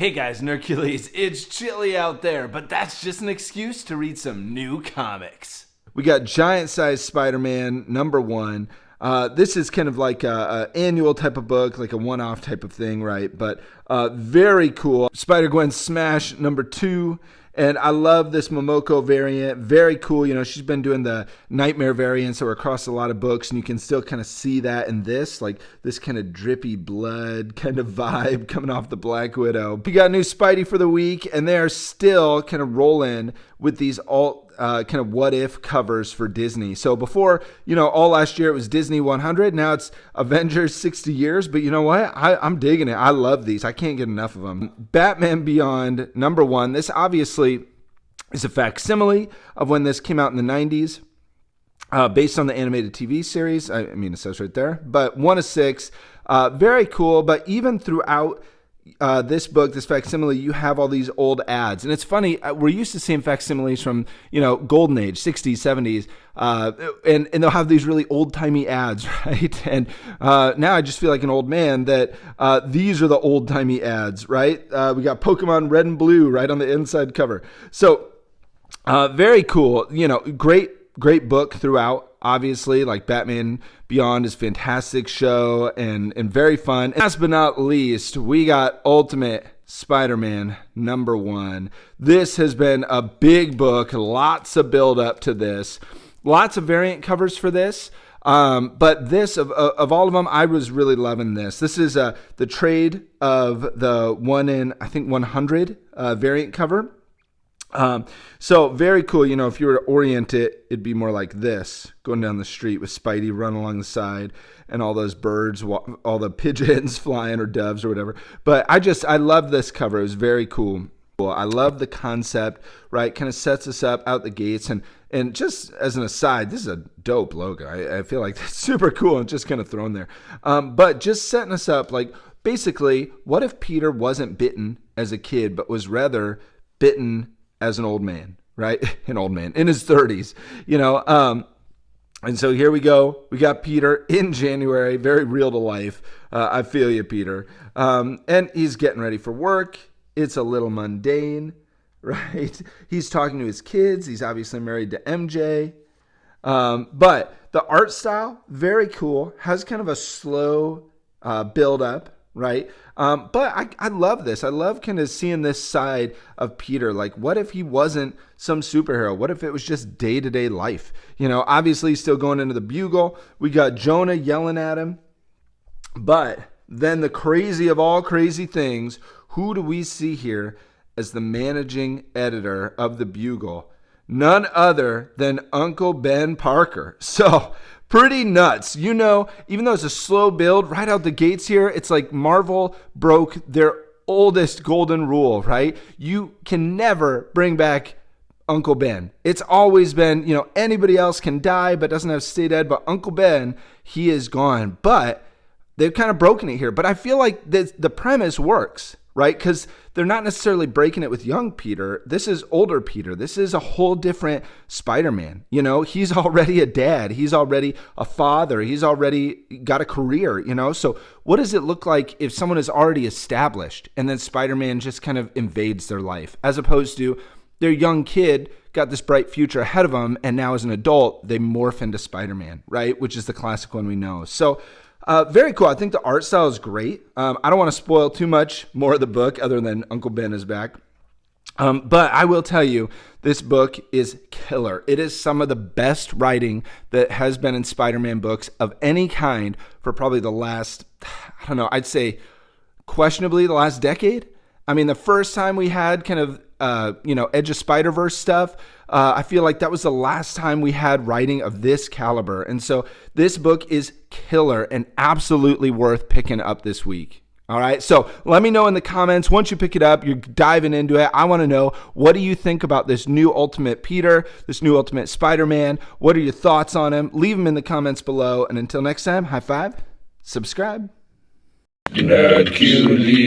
Hey guys, Nercules, it's chilly out there, but that's just an excuse to read some new comics. We got Giant Size Spider-Man #1. This is kind of like a annual type of book, like a one-off type of thing, right? But very cool. Spider-Gwen Smash #2. And I love this Momoko variant. Very cool. You know, she's been doing the Nightmare variants that were across a lot of books, and you can still kind of see that in this, like this kind of drippy blood kind of vibe coming off the Black Widow. We got new Spidey for the week, and they are still kind of rolling with these kind of what if covers for Disney. So before, you know, all last year it was Disney 100. Now it's Avengers 60 years. But you know what? I'm digging it. I love these. I can't get enough of them. Batman Beyond #1. This obviously is a facsimile of when this came out in the 90s. Based on the animated TV series. I mean, it says right there. But 1 of 6. Very cool. But even throughout this book, this facsimile, you have all these old ads. And it's funny, we're used to seeing facsimiles from, you know, Golden Age, 60s, 70s, and they'll have these really old-timey ads, right? And now I just feel like an old man that these are the old-timey ads, right? We got Pokemon Red and Blue right on the inside cover. So very cool, you know, great book throughout. Obviously, like Batman Beyond is a fantastic show and very fun. And last but not least, we got Ultimate Spider-Man #1. This has been a big book, lots of build up to this, lots of variant covers for this. But this, of all of them, I was really loving this. This is the trade of the 1 in, I think, 100 variant cover. So very cool. You know, if you were to orient it, it'd be more like this, going down the street with Spidey running along the side and all those birds, all the pigeons flying or doves or whatever. But I love this cover. It was very cool. I love the concept, right? Kind of sets us up out the gates. And just as an aside, this is a dope logo. I feel like that's super cool and just kind of thrown there. But just setting us up, like basically, what if Peter wasn't bitten as a kid, but was rather bitten as an old man, right? An old man in his 30s, you know. And so here we go. We got Peter in January, very real to life. I feel you, Peter. And he's getting ready for work. It's a little mundane, right? He's talking to his kids. He's obviously married to MJ. But the art style, very cool. Has kind of a slow build up, right? But I love this. I love kind of seeing this side of Peter. Like, what if he wasn't some superhero? What if it was just day-to-day life? You know, obviously he's still going into the Bugle. We got Jonah yelling at him. But then the crazy of all crazy things, who do we see here as the managing editor of the Bugle? None other than Uncle Ben Parker. So pretty nuts. You know, even though it's a slow build right out the gates here, it's like Marvel broke their oldest golden rule, right? You can never bring back Uncle Ben. It's always been, you know, anybody else can die but doesn't have state ed, but Uncle Ben, he is gone. But they've kind of broken it here. But I feel like the premise works, right? Because they're not necessarily breaking it with young Peter. This is older Peter. This is a whole different Spider-Man. You know, he's already a dad. He's already a father. He's already got a career, you know? So what does it look like if someone is already established and then Spider-Man just kind of invades their life, as opposed to their young kid got this bright future ahead of them, and now as an adult, they morph into Spider-Man, right? Which is the classic one we know. So very cool. I think the art style is great. I don't want to spoil too much more of the book other than Uncle Ben is back. But I will tell you, this book is killer. It is some of the best writing that has been in Spider-Man books of any kind for probably the last, I don't know, I'd say questionably the last decade. I mean, the first time we had kind of, Edge of Spider-Verse stuff, I feel like that was the last time we had writing of this caliber. And so this book is killer and absolutely worth picking up this week. All right. So let me know in the comments. Once you pick it up, you're diving into it. I want to know, what do you think about this new Ultimate Peter, this new Ultimate Spider-Man? What are your thoughts on him? Leave them in the comments below. And until next time, high five, subscribe. Nercules.